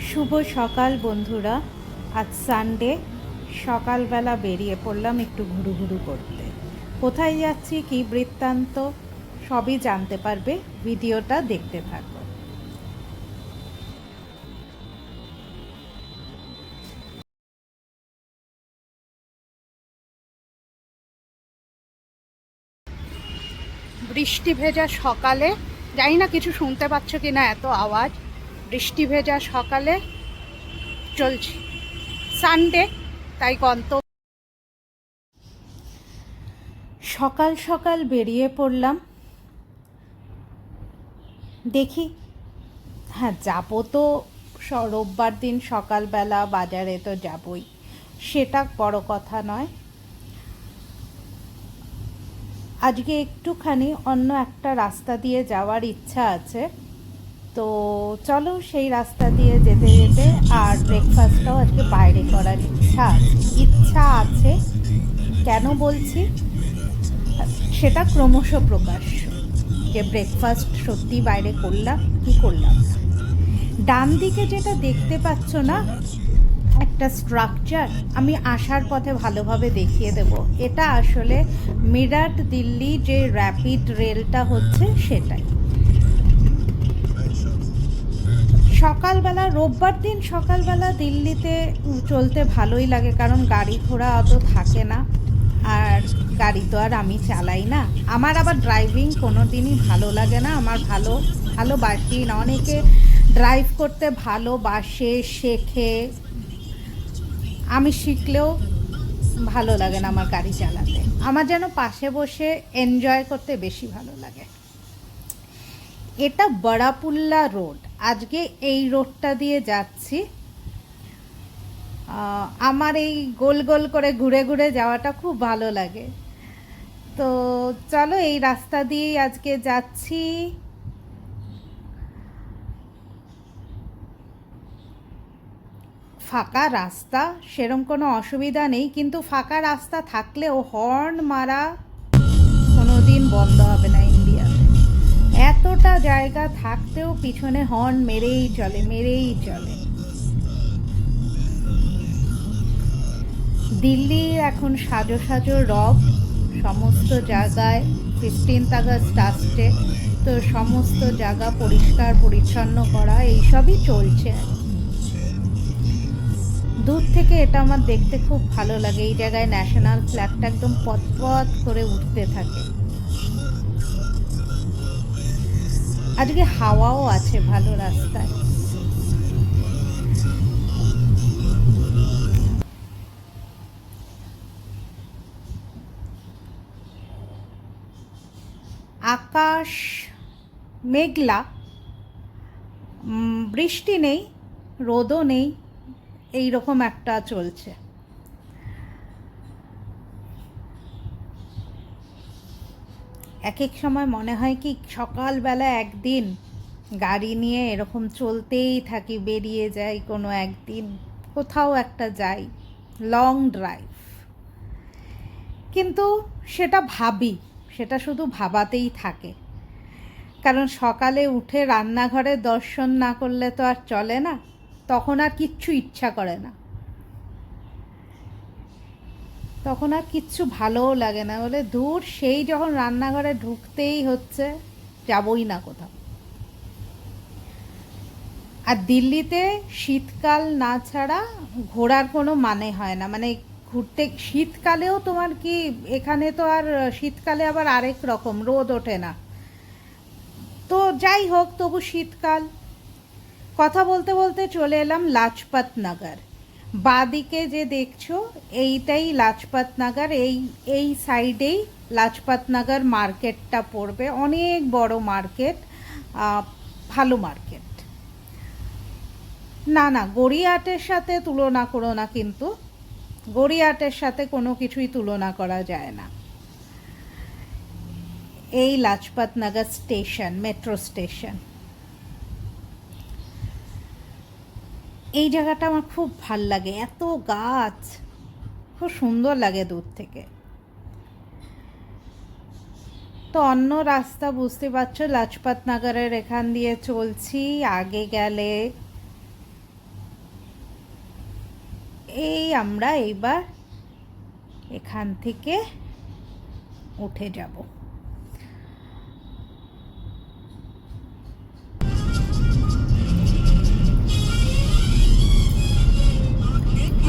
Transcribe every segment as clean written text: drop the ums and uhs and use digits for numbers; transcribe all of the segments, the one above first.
শুভ সকাল বন্ধুরা। আজ সানডে, সকালবেলা বেরিয়ে পড়লাম একটু ঘুরু করতে। কোথায় যাচ্ছি, কী বৃত্তান্ত সবই জানতে পারবে, ভিডিওটা দেখতে থাকো। বৃষ্টি ভেজা সকালে, জানি না কিছু শুনতে পাচ্ছ কি না, এত আওয়াজ। বৃষ্টি ভেজা সকালে চলছি, সানডে তাই সকাল সকাল বেরিয়ে পড়লাম। দেখি, হ্যাঁ যাবো তো, রোববার দিন সকালবেলা বাজারে তো যাবই, সেটা বড় কথা নয়। আজকে একটুখানি অন্য একটা রাস্তা দিয়ে যাওয়ার ইচ্ছা আছে, তো চলো সেই রাস্তা দিয়ে যেতে যেতে, আর ব্রেকফাস্টটাও আজকে বাইরে করার ইচ্ছা আছে। কেন বলছি সেটা ক্রমশ প্রকাশ্য, যে ব্রেকফাস্ট সত্যি বাইরে করলাম কি করলাম না। ডান দিকে যেটা দেখতে পাচ্ছ না, একটা স্ট্রাকচার, আমি আসার পথে ভালোভাবে দেখিয়ে দেব। এটা আসলে মিরাট দিল্লি যে র্যাপিড রেলটা হচ্ছে সেটাই। সকালবেলা, রোববার দিন সকালবেলা দিল্লিতে চলতে ভালোই লাগে, কারণ গাড়ি ঘোড়া অত থাকে না, আর গাড়ি তো আর আমি চালাই না। আমার আবার ড্রাইভিং কোনো দিনই ভালো লাগে না। আমার ভালোবাসি না, অনেকে ড্রাইভ করতে ভালোবাসে, শেখে, আমি শিখলেও ভালো লাগে না আমার গাড়ি চালাতে। আমার যেন পাশে বসে এনজয় করতে বেশি ভালো লাগে। এটা বড়াপুল্লা রোড, আজকে এই রোডটা দিয়ে যাচ্ছি। আমার এই গোল গোল করে ঘুরে ঘুরে যাওয়াটা খুব ভালো লাগে, তো চলো এই রাস্তা দিয়েই আজকে যাচ্ছি। ফাঁকা রাস্তা, সেরকম কোনো অসুবিধা নেই, কিন্তু ফাঁকা রাস্তা থাকলেও হর্ন মারা কোনো দিন বন্ধ হবে না ইন্ডিয়াতে। এতটা জায়গা থাকতেও পিছনে হর্ন মেরেই চলে। দিল্লি এখন সাজো রব, সমস্ত জায়গায় 15th আগস্ট আসছে, তো সমস্ত জায়গা পরিষ্কার পরিচ্ছন্ন করা এইসবই চলছে। দূর থেকে এটা আমার দেখতে খুব ভালো লাগে। এই জায়গায় ন্যাশনাল ফ্ল্যাগটা একদম পথ করে উঠতে থাকে। আজকে হাওয়াও আছে ভালো রাস্তায়। আকাশ মেঘলা, বৃষ্টি নেই, রোদও নেই, এই রকম একটা চলছে। এক সময় মনে হয় কি সকালবেলা একদিন গাড়ি নিয়ে এরকম চলতেই থাকি, বেরিয়ে যাই কোনো একদিন, কোথাও একটা যাই, লং ড্রাইভ। কিন্তু সেটা ভাবি, সেটা শুধু ভাবাতেই থাকে, কারণ সকালে উঠে রান্নাঘরের দর্শন না করলে তো আর চলে না, তখন আর কিচ্ছু ইচ্ছা করে না, তখন আর কিচ্ছু ভালোও লাগে না, বলে দূর, সেই যখন রান্নাঘরে ঢুকতেই হচ্ছে, যাবই না কোথাও। আর দিল্লিতে শীতকাল না ছাড়া ঘোরার কোনো মানে হয় না, মানে ঘুরতে শীতকালেও তোমার কি, এখানে তো আর শীতকালে আবার আরেক রকম, রোদ ওঠে না, তো যাই হোক, তবু শীতকাল। কথা বলতে বলতে চলে এলাম লাজপত নগর। বাঁদিকে যে দেখছো এইটাই লাজপত নগর, এই সাইডেই লাজপত নগর মার্কেটটা পড়বে, অনেক বড় মার্কেট, ভালো মার্কেট। না গড়িয়াহাটের সাথে তুলনা করো না, কিন্তু গড়িয়াহাটের সাথে কোনো কিছুই তুলনা করা যায় না। এই লাজপত নগর স্টেশন, মেট্রো স্টেশন, এই জায়গাটা আমার খুব ভাল লাগে, এত গাছ, খুব সুন্দর লাগে দূর থেকে। তো অন্য রাস্তা বুঝতে পারছো, লাজপত নগরের এখান দিয়ে চলছি। আগে গেলে এই আমরা এইবার এখান থেকে উঠে যাব।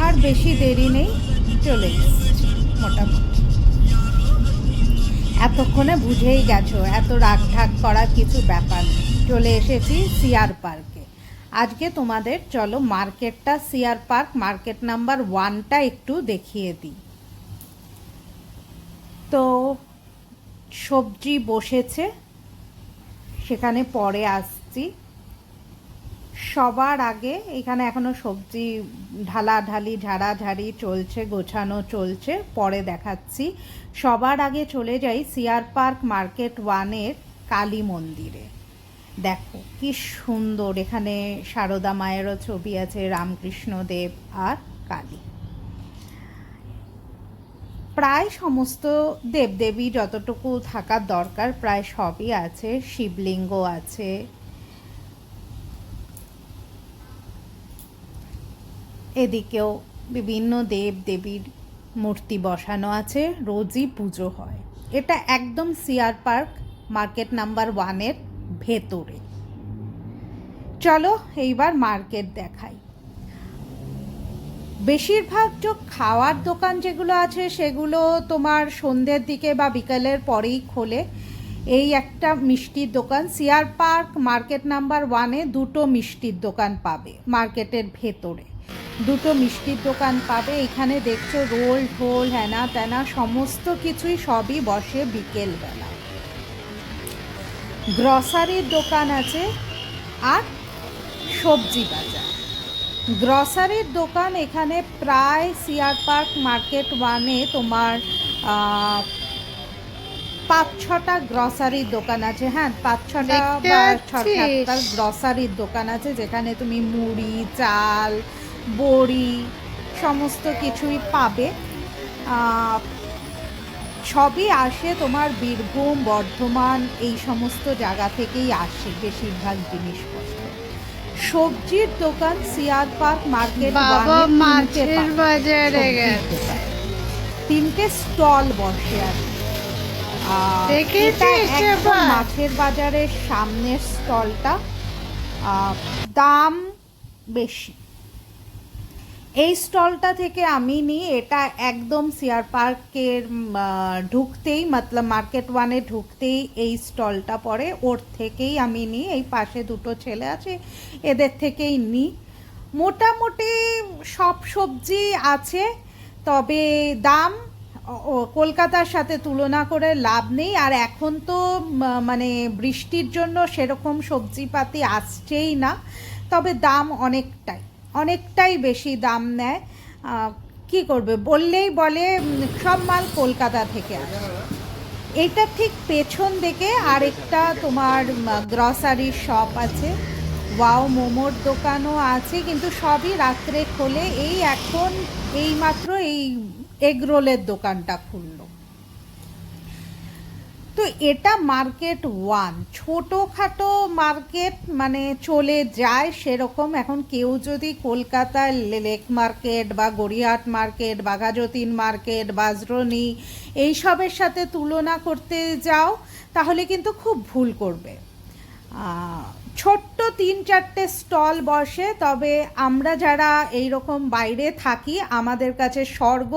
আর বেশি দেরি নেই, চলে এসেছি মোটামুটি। এতক্ষণে বুঝেই গেছো এত রাগ ঢাক করার কিছু ব্যাপার নেই। চলে এসেছি সিআর পার্কে। আজকে তোমাদের চলো মার্কেটটা, সিআর পার্ক মার্কেট নাম্বার 1টা একটু দেখিয়ে দিই। তো সবজি বসেছে, সেখানে পরে আসছি। সবার আগে এখানে এখনো সবজি ঢালাঢালি ঝাড়াঝাড়ি চলছে, গোছানো চলছে, পরে দেখাচ্ছি। সবার আগে চলে যাই সিআর পার্ক মার্কেট 1-এর কালী মন্দিরে। দেখো কি সুন্দর, এখানে সারদা মায়েরও ছবি আছে, রামকৃষ্ণদেব আর কালী। প্রায় সমস্ত দেবদেবী যতটুকু থাকার দরকার প্রায় সবই আছে, শিবলিঙ্গ আছে। এদিকেও বিভিন্ন দেব দেবীর মূর্তি বসানো আছে, রোজই পুজো হয়। এটা একদম সিআর পার্ক মার্কেট নাম্বার 1-এর ভেতরে। চলো এইবার মার্কেট দেখাই। বেশিরভাগ যে খাওয়ার দোকান যেগুলো আছে সেগুলো তোমার সন্ধ্যের দিকে বা বিকালের পরেই খোলে। এই একটা মিষ্টির দোকান, সিআর পার্ক মার্কেট নাম্বার 1-এ দুটো মিষ্টির দোকান পাবে। মার্কেটের ভেতরে দুটো মিষ্টির দোকান পাবে। এখানে দেখছো রোল ঢোল হ্যানা ত্যানা সমস্ত কিছুই সবই বসে বিকেলবেলা। গ্রসারির দোকান আছে আর সবজি বাজার। গ্রসারির দোকান এখানে প্রায় সিআর পার্ক মার্কেট 1-এ তোমার 5-6টা গ্রসারির দোকান আছে। হ্যাঁ, 5-6টা বা 6-7টা গ্রসারির দোকান আছে, যেখানে তুমি মুড়ি, চাল, বড়ি সমস্ত কিছুই পাবে। সবই আসে তোমার বীরভূম, বর্ধমান এই সমস্ত জায়গা থেকেই আসে বেশিরভাগ জিনিসপত্র। সবজির দোকান সিআর পার্ক মার্কেট 1-এ 3টে স্টল বসে আছে। মাছের বাজারের সামনের স্টলটা, দাম বেশি। এই স্টলটা থেকে আমি নিই, এটা একদম সিআর পার্কের ঢুকতেই মতলব মার্কেট 1-এ ঢুকতেই এই স্টলটা পড়ে, ওর থেকেই আমি নিই। এই পাশে দুটো ছেলে আছে, এদের থেকেই নিই। মোটামুটি সব সবজি আছে, তবে দাম কলকাতার সাথে তুলনা করে লাভ নেই। আর এখন তো মানে বৃষ্টির জন্য সেরকম সবজিপাতি আসছেই না, তবে দাম অনেকটাই বেশি দাম নেয়। কি করবে, বললেই বলে সব মাল কলকাতা থেকে আসে। এইটা ঠিক পেছন দিকে আরেকটা তোমার গ্রসারির শপ আছে, ওয়াও মোমোর দোকানও আছে, কিন্তু সবই রাত্রে খোলে। এই এখন এইমাত্র এই এগরোলের দোকানটা খুললো। তো এটা মার্কেট 1, ছোটোখাটো মার্কেট মানে চলে যায় সেরকম। এখন কেউ যদি কলকাতায় লেক মার্কেট বা গড়িয়াহাট মার্কেট, বাঘাযতীন মার্কেট, বাজরনি এইসবের সাথে তুলনা করতে যাও তাহলে কিন্তু খুব ভুল করবে। ছোট্ট 3-4টে স্টল বসে, তবে আমরা যারা এইরকম বাইরে থাকি আমাদের কাছে স্বর্গ,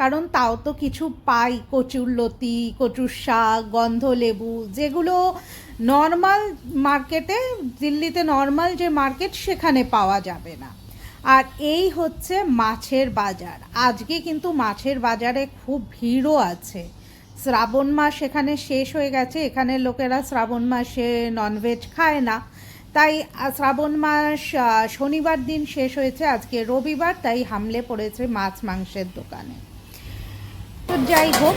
কারণ তাও তো কিছু পাই। কচুরলতি, কচুর শাক, গন্ধলেবু, যেগুলো নর্মাল মার্কেটে, দিল্লিতে নর্মাল যে মার্কেট সেখানে পাওয়া যাবে না। আর এই হচ্ছে মাছের বাজার। আজকে কিন্তু মাছের বাজারে খুব ভিড়ও আছে। শ্রাবণ মাস এখানে শেষ হয়ে গেছে, এখানে লোকেরা শ্রাবণ মাসে ননভেজ খায় না, তাই শ্রাবণ মাস শনিবার দিন শেষ হয়েছে, আজকে রবিবার, তাই হামলে পড়েছে মাছ মাংসের দোকানে। তো যাই হোক,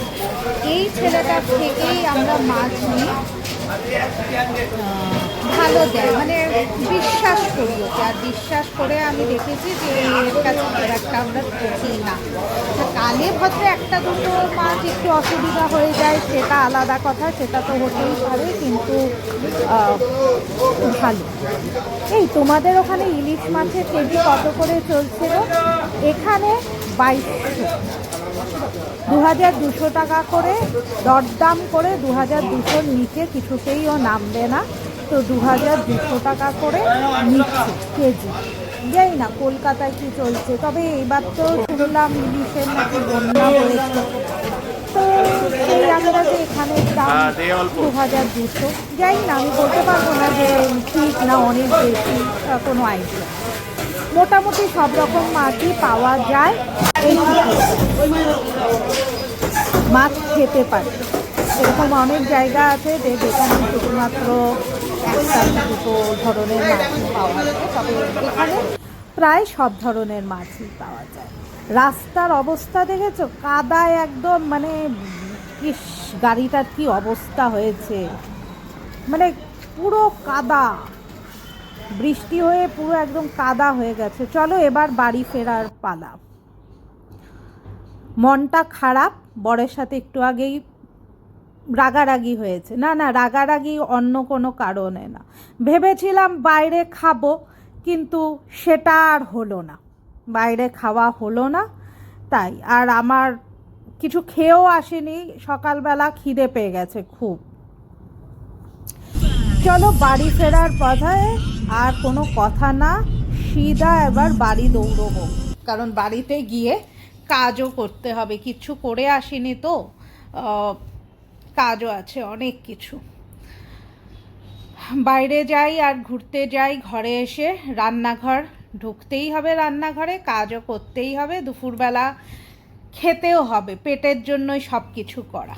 এই ছেলেটার থেকেই আমরা মাছ নিই। ভালো দেয়, মানে বিশ্বাস করি ওকে, আর বিশ্বাস করে আমি দেখেছি যে এর কাছে খুব একটা আমরা ঠকি না। কালে ভদ্রে একটা দুটো মাছ একটু অসুবিধা হয়ে যায়, সেটা আলাদা কথা, সেটা তো হতেই পারে, কিন্তু ভালো। এই তোমাদের ওখানে ইলিশ মাছের কেজি কত করে চলছিল? এখানে 2200, 2200 টাকা করে, দরদাম করে 2200 নিচে কিছুতেই ও নামবে না, তো 2200 টাকা করে নিচ্ছে কেজি। যাই না কলকাতায় কি চলছে, তবে এবার তো শুনলাম ইলিশের নাকি বন্যা হয়েছে, তো সেই আন্দাজে এখানে দাম 2200। যাই না, আমি বলতে পারবো না যে ঠিক না অনেক বেশি, কোনো আইডিয়া। মোটামুটি সব রকম মাছই পাওয়া যায়, এই মাছ খেতে পারে। এরকম অনেক জায়গা আছে যে যেখানে শুধুমাত্র একটা দুটো ধরনের মাছই পাওয়া যায়, তবে এখানে প্রায় সব ধরনের মাছই পাওয়া যায়। রাস্তার অবস্থা দেখেছো? কাদায় একদম, মানে ইস, গাড়িটার কি অবস্থা হয়েছে, মানে পুরো কাদা, বৃষ্টি হয়ে পুরো একদম কাদা হয়ে গেছে। চলো এবার বাড়ি ফেরার পালা। মনটা খারাপ, বরের সাথে একটু আগেই রাগারাগি হয়েছে। না না, রাগারাগি অন্য কোনো কারণে না, ভেবেছিলাম বাইরে খাবো, কিন্তু সেটা আর হলো না, বাইরে খাওয়া হলো না। তাই আর আমার কিছু খেয়েও আসেনি, সকালবেলা খিদে পেয়ে গেছে খুব। চলো বাড়ি ফেরার পথে আর কোনো কথা না, সিধা এবার বাড়ি দৌড়বো, কারণ বাড়িতে গিয়ে কাজও করতে হবে, কিছু করে আসিনি তো, কাজও আছে অনেক কিছু। বাইরে যাই আর ঘুরতে যাই, ঘরে এসে রান্নাঘর ঢুকতেই হবে, রান্নাঘরে কাজও করতেই হবে, দুপুরবেলা খেতেও হবে, পেটের জন্যই সব কিছু করা।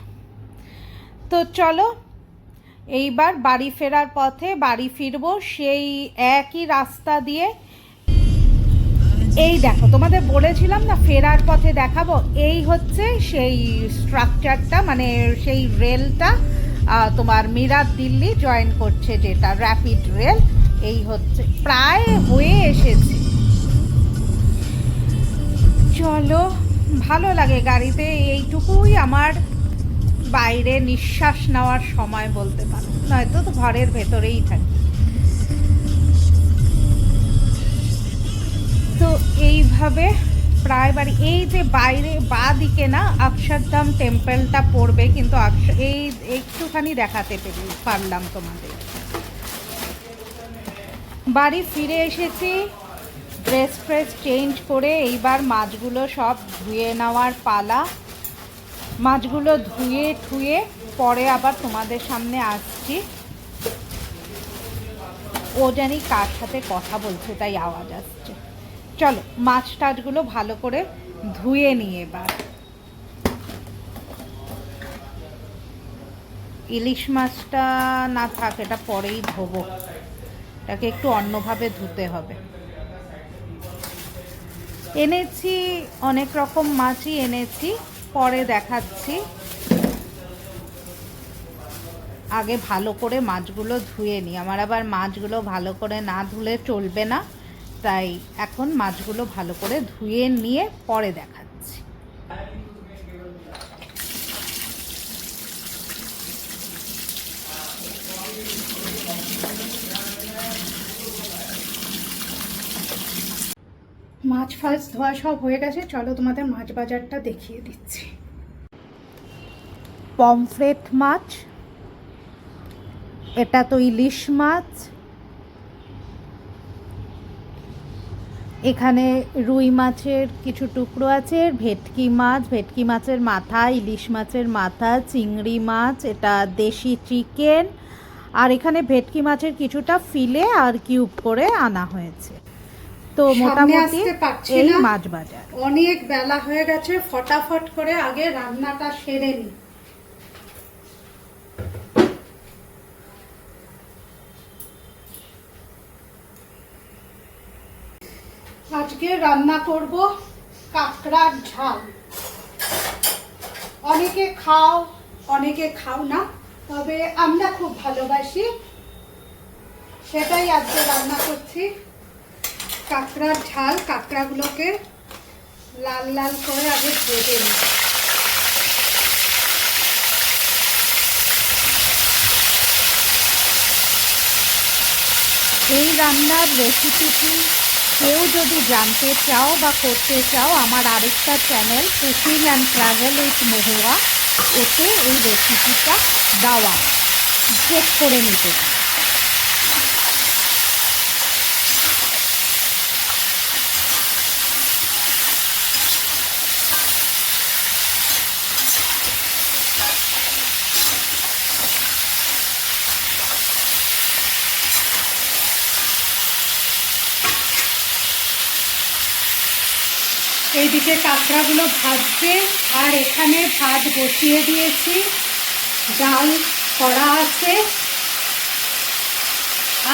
তো চলো এইবার বাড়ি ফেরার পথে বাড়ি ফিরবো সেই একই রাস্তা দিয়ে। এই দেখো, তোমাদের বলেছিলাম না ফেরার পথে দেখাবো, এই হচ্ছে সেই স্ট্রাকচারটা, মানে সেই রেলটা তোমার মিরাট দিল্লি জয়েন করছে, যেটা র্যাপিড রেল। এই হচ্ছে, প্রায় হয়ে এসেছে। চলো, ভালো লাগে গাড়িতে, এইটুকুই আমার বাইরে নিঃশ্বাস নেওয়ার সময় বলতে পারো, নয়তো তো ঘরের ভেতরেই থাকি। তো এইভাবে প্রায় বাড়ি, এই যে বাইরে বা দিকে না অক্ষরধাম টেম্পলটা পড়বে, কিন্তু এই একটুখানি দেখাতে পারলাম তোমাদের। বাড়ি ফিরে এসেছি, ড্রেস ফ্রেস চেঞ্জ করে এইবার মাছগুলো সব ধুয়ে নেওয়ার পালা। মাছগুলো ধুয়ে ঠুয়ে পরে আবার তোমাদের সামনে আসছি। ও জানি কার সাথে কথা বলছে, তাই আওয়াজ আসছে। চলো মাছ টাছগুলো ভালো করে ধুয়ে নিয়ে এবার। ইলিশ মাছটা না থাক, এটা পরেই ধোবো, এটাকে একটু অন্যভাবে ধুতে হবে। এনেছি অনেক রকম মাছই এনেছি, পরে দেখাচ্ছি। আগে ভালো করে মাছগুলো ধুয়ে নিই, আমার আবার মাছগুলো ভালো করে না ধুলে চলবে না, তাই এখন মাছগুলো ভালো করে ধুয়ে নিয়ে পরে দেখাচ্ছি। মাছ ফাছ ধোয়া সব হয়ে গেছে, চলো তোমাদের মাছ বাজারটা দেখিয়ে দিচ্ছি। পমফ্রেট মাছ, এটা তো ইলিশ মাছ, এখানে রুই মাছের কিছু টুকরো আছে, ভেটকি মাছ, ভেটকি মাছের মাথা, ইলিশ মাছের মাথা, চিংড়ি মাছ, এটা দেশি চিকেন, আর এখানে ভেটকি মাছের কিছুটা ফিলে আর কিউব করে আনা হয়েছে। তো মোটামুটি এই মাছ বাজার। অনেক বেলা হয়ে গেছে, ফটাফট করে আগে রান্নাটা সেরে নিই। আজকে রান্না করব কাঁকড়ার ঝাল। অনেকে খাও, অনেকে খাও না, তবে আমরা খুব ভালোবাসি, সেটাই আজকে রান্না করছি। কাঁকড়ার ঝাল। কাঁকড়াগুলোকে লাল লাল করে আগে ভেজে নিই। এই রান্নার রেসিপিটি কেউ যদি জানতে চাও বা করতে চাও, আমার আরেকটা channel cooking and travel with Mahua, এতে এই রেসিপিটা দেওয়া, চেক করে নিতে পারো। এইদিকে কাঁকড়াগুলো ভাজছে, আর এখানে ভাত বসিয়ে দিয়েছি, ডাল করা আছে,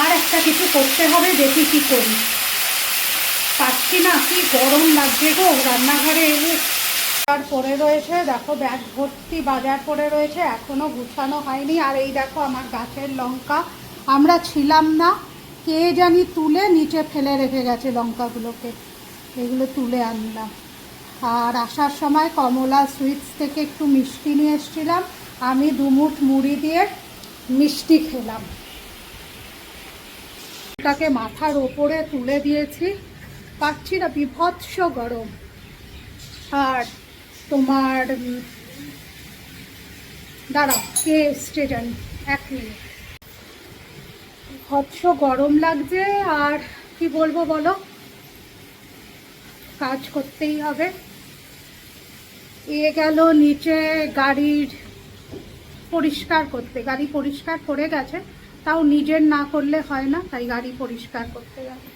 আর একটা কিছু করতে হবে, দেখি কি করি। পাচ্ছি না, কি গরম লাগছে গো রান্নাঘরে। বাজার পড়ে রয়েছে, দেখো ব্যাগ ভর্তি বাজার পড়ে রয়েছে, এখনো গুছানো হয়নি। আর এই দেখো আমার গাছের লঙ্কা, আমরা ছিলাম না, কে জানি তুলে নিচে ফেলে রেখে গেছে লঙ্কাগুলোকে, এগুলো তুলে আনলাম। আর আসার সময় কমলা সুইটস থেকে একটু মিষ্টি নিয়ে এসেছিলাম, আমি দুমুঠ মুড়ি দিয়ে মিষ্টি খেলাম। এটাকে মাথার ওপরে তুলে দিয়েছি, পাচ্ছি না, বিভৎস গরম। আর তোমার দাঁড়াও, কে এসছে জানি, 1 মিনিট। বিভৎস গরম লাগছে, আর কি বলবো বলো, কাজ করতেই হবে। গেল নিচে গাড়ির পরিষ্কার করতে, গাড়ি পরিষ্কার করে গেছে, তাও নিজের না করলে হয় না, তাই গাড়ি পরিষ্কার করতে গেছে।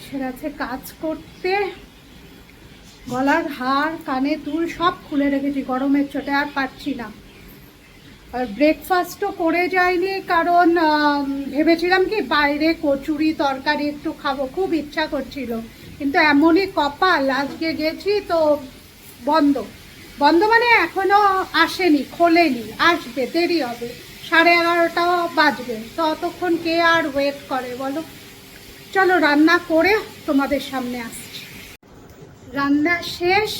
সে গেছে কাজ করতে, গলার হার কানে দুল সব খুলে রেখেছি, গরমের চোটে আর পারছি না। আর ব্রেকফাস্টও করে যাইনি, কারণ ভেবেছিলাম কি বাইরে কচুরি তরকারি একটু খাবো, খুব ইচ্ছা করছিল, কিন্তু এমনই কপাল, আজকে গেছি তো বন্ধ। বন্ধ মানে এখনো আসেনি, খোলেনি, আসবে, দেরি হবে, 11:30 বাজবে, তো অতক্ষণ কে আর ওয়েট করে বলো। চলো রান্না করে তোমাদের সামনে আসছি। রান্না শেষ,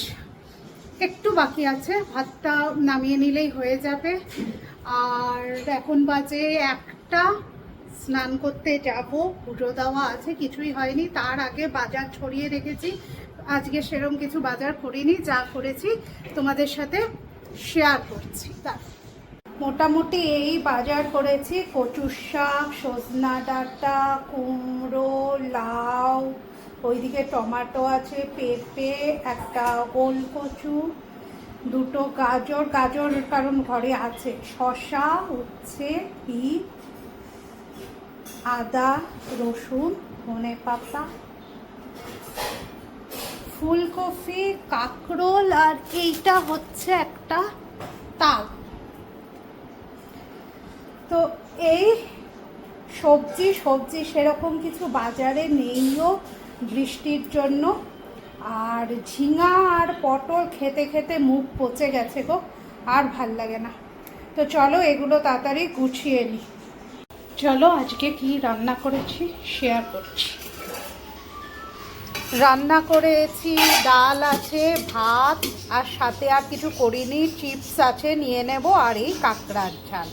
একটু বাকি আছে, ভাতটা নামিয়ে নিলেই হয়ে যাবে। আর এখন বাজে 1টা, স্নান করতে যাব, পুজো দেওয়া আছে, কিছুই হয়নি। তার আগে বাজার ছড়িয়ে রেখেছি, আজকে সেরকম কিছু বাজার করিনি, যা করেছি তোমাদের সাথে শেয়ার করছি। তার মোটামুটি এই বাজার করেছি: কচুর শাক, সজনা ডাঁটা, কুমড়ো, লাউ, ওইদিকে টমেটো আছে, পেঁপে, একটা ওল কচু, 2টো গাজর, গাজর কারণ ঘরে আছে, শসা, উচ্ছে, বিট, আদা, রসুন, ধনেপাতা, ফুলকপি, কাঁকরোল, আর এইটা হচ্ছে একটা তাল। তো এই সবজি সেরকম কিছু বাজারে নেইও বৃষ্টির জন্য। আর ঝিঙা আর পটল খেতে খেতে মুখ পচে গেছে গো, আর ভাল লাগে না। তো চলো এগুলো তাড়াতাড়ি গুছিয়ে নিই। চলো আজকে কি রান্না করেছি শেয়ার করছি। রান্না করেছি, ডাল আছে, ভাত, আর সাথে আর কিছু করিনি, চিপস আছে নিয়ে নেব, আর এই কাঁকড়ার ঝাল।